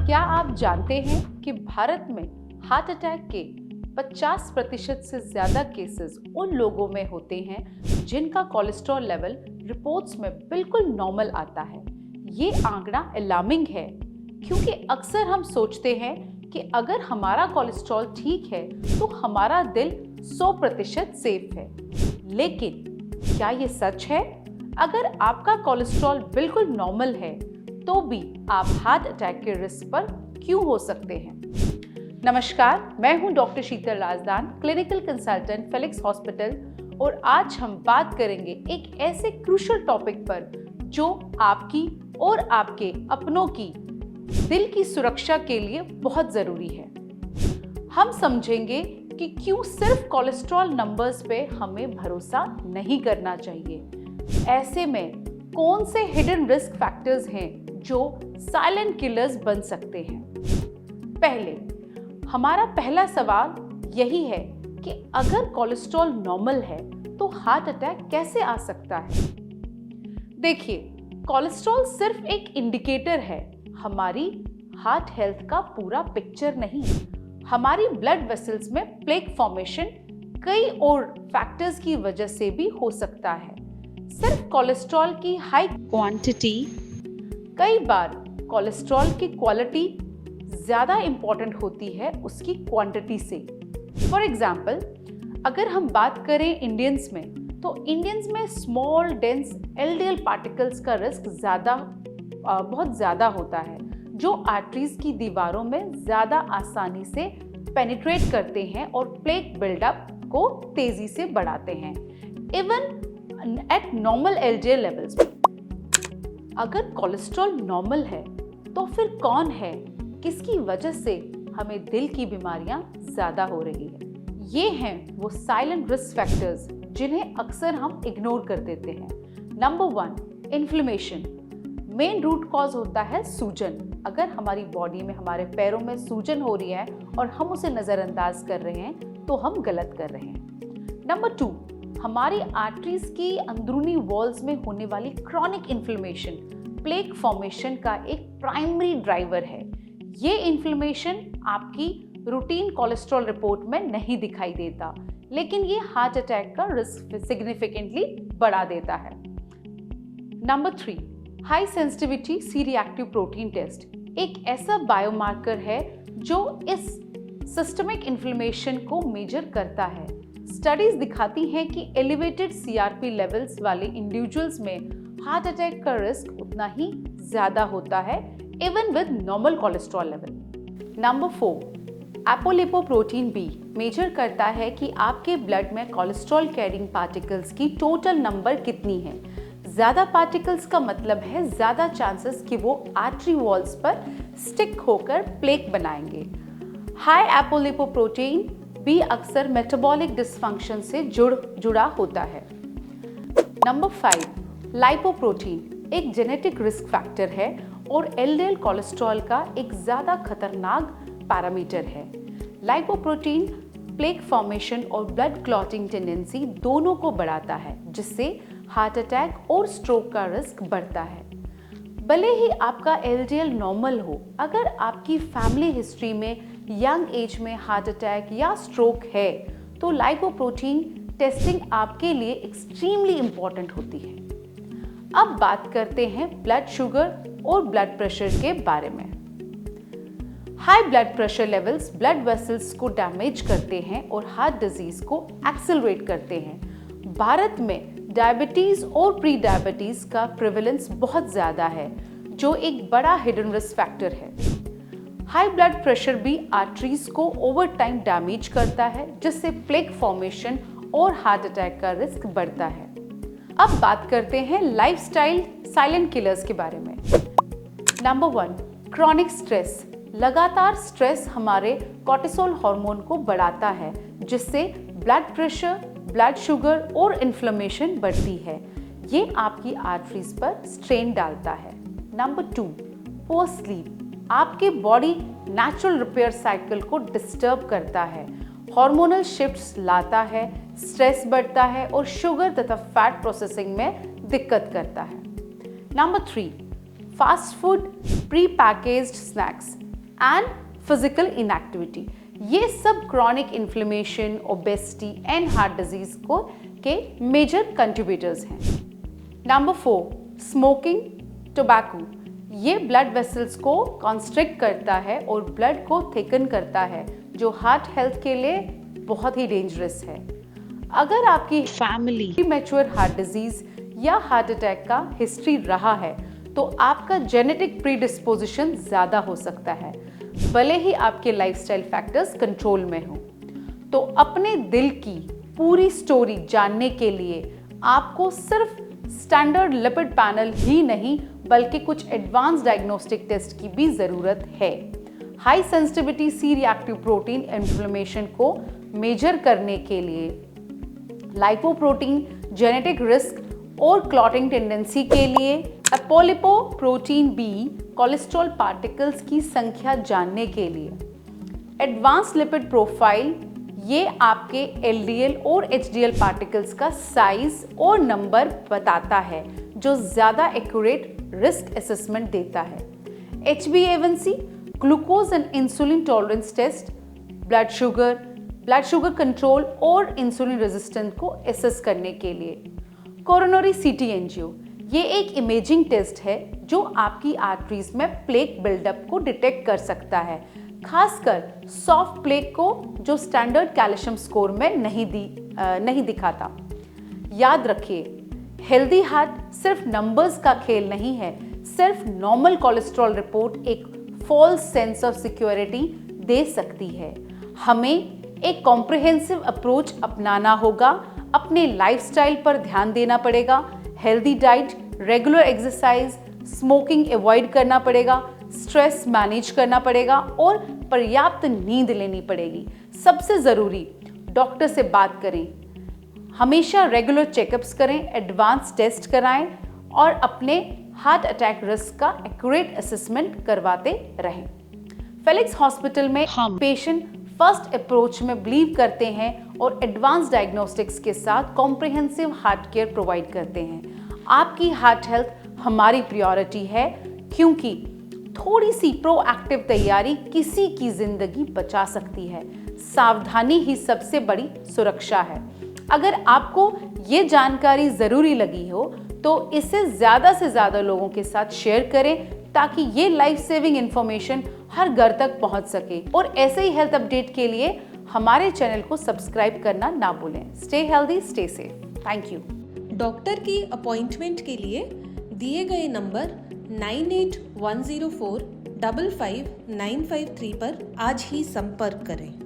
क्या आप जानते हैं कि भारत में हार्ट अटैक के 50% से ज्यादा केसेस उन लोगों में होते हैं जिनका कोलेस्ट्रॉल लेवल रिपोर्ट्स में बिल्कुल नॉर्मल आता है। ये आंकड़ा अलार्मिंग है क्योंकि अक्सर हम सोचते हैं कि अगर हमारा कोलेस्ट्रॉल ठीक है तो हमारा दिल 100% सेफ है। लेकिन क्या ये सच है? अगर आपका कोलेस्ट्रॉल बिल्कुल नॉर्मल है तो भी आप हार्ट अटैक के रिस्क पर क्यों हो सकते हैं? नमस्कार, मैं हूं doctor Sheetal Rajdan, clinical consultant Felix hospital, और आज हम बात करेंगे एक ऐसे क्रूशियल टॉपिक पर जो आपकी और आपके अपनों की दिल की सुरक्षा के लिए बहुत जरूरी है। हम समझेंगे कि क्यों सिर्फ कोलेस्ट्रॉल नंबर्स पे हमें भरोसा नहीं करना चाहिए। ऐसे में कौन से हिडन रिस्क फैक्टर्स हैं जो साइलेंट किलर्स बन सकते हैं। हमारा पहला सवाल यही है कि अगर कोलेस्ट्रॉल नॉर्मल है तो हार्ट अटैक कैसे आ सकता है? देखिए, कोलेस्ट्रॉल सिर्फ एक इंडिकेटर है, हमारी हार्ट हेल्थ का पूरा पिक्चर नहीं। हमारी ब्लड वेसल्स में प्लेक फॉर्मेशन कई और फैक्टर्स की वजह से भी हो सकता है। सिर्फ कोलेस्ट्रॉल की हाई क्वांटिटी, कई बार कोलेस्ट्रॉल की क्वालिटी ज्यादा इंपॉर्टेंट होती है उसकी क्वांटिटी से। फॉर एग्जाम्पल, अगर हम बात करें इंडियंस में, तो इंडियंस में स्मॉल डेंस एलडीएल पार्टिकल्स का रिस्क बहुत ज्यादा होता है, जो आर्टरीज की दीवारों में ज्यादा आसानी से पेनिट्रेट करते हैं और प्लेक बिल्डअप को तेजी से बढ़ाते हैं, even at normal LDL levels. अगर कोलेस्ट्रॉल नॉर्मल है तो फिर कौन है, किसकी वजह से हमें दिल की बीमारियां ज्यादा हो रही है? ये हैं वो साइलेंट रिस्क फैक्टर्स जिन्हें अक्सर हम इग्नोर कर देते हैं। Number 1, inflammation. Main root cause होता है सूजन। अगर हमारी बॉडी में, हमारे पैरों में सूजन हो रही है और हम उसे नजरअंदाज कर रहे हैं तो हम गलत कर रहे हैं। नंबर 2, हमारी आर्टरीज की अंदरूनी वॉल्स में होने वाली क्रॉनिक इन्फ्लेमेशन प्लेक फॉर्मेशन का एक प्राइमरी ड्राइवर है। ये इन्फ्लेमेशन आपकी रूटीन कोलेस्ट्रॉल रिपोर्ट में नहीं दिखाई देता, लेकिन ये हार्ट अटैक का रिस्क सिग्निफिकेंटली बढ़ा देता है। Number 3, high sensitivity C reactive protein test एक ऐसा बायोमार्कर है जो इस सिस्टमिक इन्फ्लेमेशन को मेजर करता है। स्टडीज दिखाती हैं कि एलिवेटेड सीआरपी लेवल्स वाले इंडिविजुअल्स में हार्ट अटैक का रिस्क उतना ही ज्यादा होता है, even with normal cholesterol level. Number 4, apolipoprotein B measure करता है कि आपके ब्लड में कोलेस्ट्रॉल कैरिंग पार्टिकल्स की टोटल नंबर कितनी है। ज्यादा पार्टिकल्स का मतलब है ज्यादा चांसेस कि वो आर्टरी वॉल्स पर स्टिक होकर प्लेक बनाएंगे। हाई एपोलिपोप्रोटीन भी अक्सर मेटाबॉलिक डिसफंक्शन से जुड़ा होता है। नंबर 5, लाइपोप्रोटीन एक जेनेटिक रिस्क फैक्टर है और एलडीएल कोलेस्ट्रॉल का एक ज्यादा खतरनाक पैरामीटर है। लाइपोप्रोटीन प्लेक फॉर्मेशन और ब्लड क्लॉटिंग टेंडेंसी दोनों को बढ़ाता है, जिससे हार्ट अटैक और स्ट्रोक का रिस्क बढ़ता है। भले ही आपका एलडीएल नॉर्मल हो, अगर आपकी फैमिली हिस्ट्री में यंग एज में हार्ट अटैक या स्ट्रोक है तो लाइपोप्रोटीन टेस्टिंग आपके लिए एक्सट्रीमली इंपॉर्टेंट होती है। अब बात करते हैं ब्लड शुगर और ब्लड प्रेशर के बारे में। High blood pressure levels blood vessels को डैमेज करते हैं और हार्ट डिजीज को एक्सेलरेट करते हैं। भारत में डायबिटीज और प्री डायबिटीज का प्रेवलेंस बहुत ज्यादा है, जो एक बड़ा हिडन रिस्क फैक्टर है। हाई ब्लड प्रेशर भी आर्टरीज को ओवर टाइम डैमेज करता है, जिससे प्लेक फॉर्मेशन और हार्ट अटैक का रिस्क बढ़ता है। अब बात करते हैं लाइफस्टाइल साइलेंट किलर्स के बारे में। Number 1, chronic stress. लगातार स्ट्रेस हमारे कोर्टिसोल हार्मोन को बढ़ाता है, जिससे ब्लड प्रेशर, ब्लड शुगर और इन्फ्लेमेशन बढ़ती है। ये आपकी आर्टरीज पर स्ट्रेन डालता है। नंबर 2, पुअर स्लीप आपके बॉडी नेचुरल रिपेयर साइकिल को डिस्टर्ब करता है, हार्मोनल शिफ्ट्स लाता है, स्ट्रेस बढ़ता है और शुगर तथा फैट प्रोसेसिंग में दिक्कत करता है। Number 3, fast food, pre packaged snacks and physical inactivity. ये सब chronic inflammation, obesity and heart disease को के मेजर कंट्रीब्यूटर्स हैं। Number 4, smoking, tobacco. ये ब्लड वेसल्स को कॉन्स्ट्रिक्ट करता है और ब्लड को थिकन करता है, जो हार्ट हेल्थ के लिए बहुत ही डेंजरस है। अगर आपकी फैमिली मैच्योर हार्ट डिजीज या हार्ट अटैक का हिस्ट्री रहा है तो आपका जेनेटिक प्रीडिस्पोजिशन ज़्यादा हो सकता है, भले ही आपके लाइफस्टाइल फैक्टर्स कंट्रोल में हो। तो अपने दिल की पूरी स्टोरी जानने के लिए आपको सिर्फ स्टैंडर्ड लिपिड पैनल ही नहीं बल्कि कुछ एडवांस डायग्नोस्टिक टेस्ट की भी ज़रूरत है। High sensitivity C reactive protein inflammation को मेजर करने के लिए लाइपोप्रोटीन, जेनेटिक रिस्क और क्लॉटिंग टेंडेंसी के लिए अपोलिपोप्रोटीन बी, कोलेस्ट्रॉल पार्टिकल्स की संख्या जानने के लिए एडवांस लिपिड प्रोफाइल, ये आपके एलडीएल और एचडीएल पार्टिकल्स का साइज और नंबर बताता है, जो ज़्यादा एक्यूरेट रिस्क असेसमेंट देता है। HbA1c, glucose and insulin tolerance test, blood sugar control और इंसुलिन रेजिस्टेंस को असेस करने के लिए। कोरोनरी सीटी एंजियो, ये एक इमेजिंग टेस्ट है जो आपकी आर्टरीज में प्लेक बिल्डअप को डिटेक्ट कर सकता है, खासकर सॉफ्ट प्लेक को जो स्टैंडर्ड कैल्शियम स्कोर में नहीं दिखाता। याद रखिए, हेल्दी हार्ट सिर्फ नंबर्स का खेल नहीं है। सिर्फ नॉर्मल कोलेस्ट्रॉल रिपोर्ट एक फॉल्स सेंस ऑफ सिक्योरिटी दे सकती है। हमें एक कॉम्प्रिहेंसिव अप्रोच अपनाना होगा, अपने लाइफस्टाइल पर ध्यान देना पड़ेगा, healthy diet, regular exercise, smoking avoid करना पड़ेगा, स्ट्रेस मैनेज करना पड़ेगा और पर्याप्त नींद लेनी पड़ेगी। सबसे ज़रूरी, डॉक्टर से बात करें, हमेशा रेगुलर चेकअप्स करें, एडवांस टेस्ट कराएं और अपने हार्ट अटैक रिस्क का एक्यूरेट असेसमेंट करवाते रहें। फेलिक्स हॉस्पिटल में हम पेशेंट फर्स्ट अप्रोच में बिलीव करते हैं और एडवांस डायग्नोस्टिक्स के साथ कॉम्प्रिहेंसिव हार्ट केयर प्रोवाइड करते हैं। आपकी हार्ट हेल्थ हमारी प्रायोरिटी है, क्योंकि थोड़ी सी प्रोएक्टिव तैयारी किसी की जिंदगी बचा सकती है। सावधानी ही सबसे बड़ी सुरक्षा है। अगर आपको ये जानकारी ज़रूरी लगी हो तो इसे ज़्यादा से ज़्यादा लोगों के साथ शेयर करें, ताकि ये लाइफ सेविंग इंफॉर्मेशन हर घर तक पहुंच सके। और ऐसे ही हेल्थ अपडेट के लिए हमारे चैनल को सब्सक्राइब करना ना भूलें। Stay healthy, stay safe. Thank you. Doctor की अपॉइंटमेंट के लिए दिए गए नंबर 9810455953 पर आज ही संपर्क करें।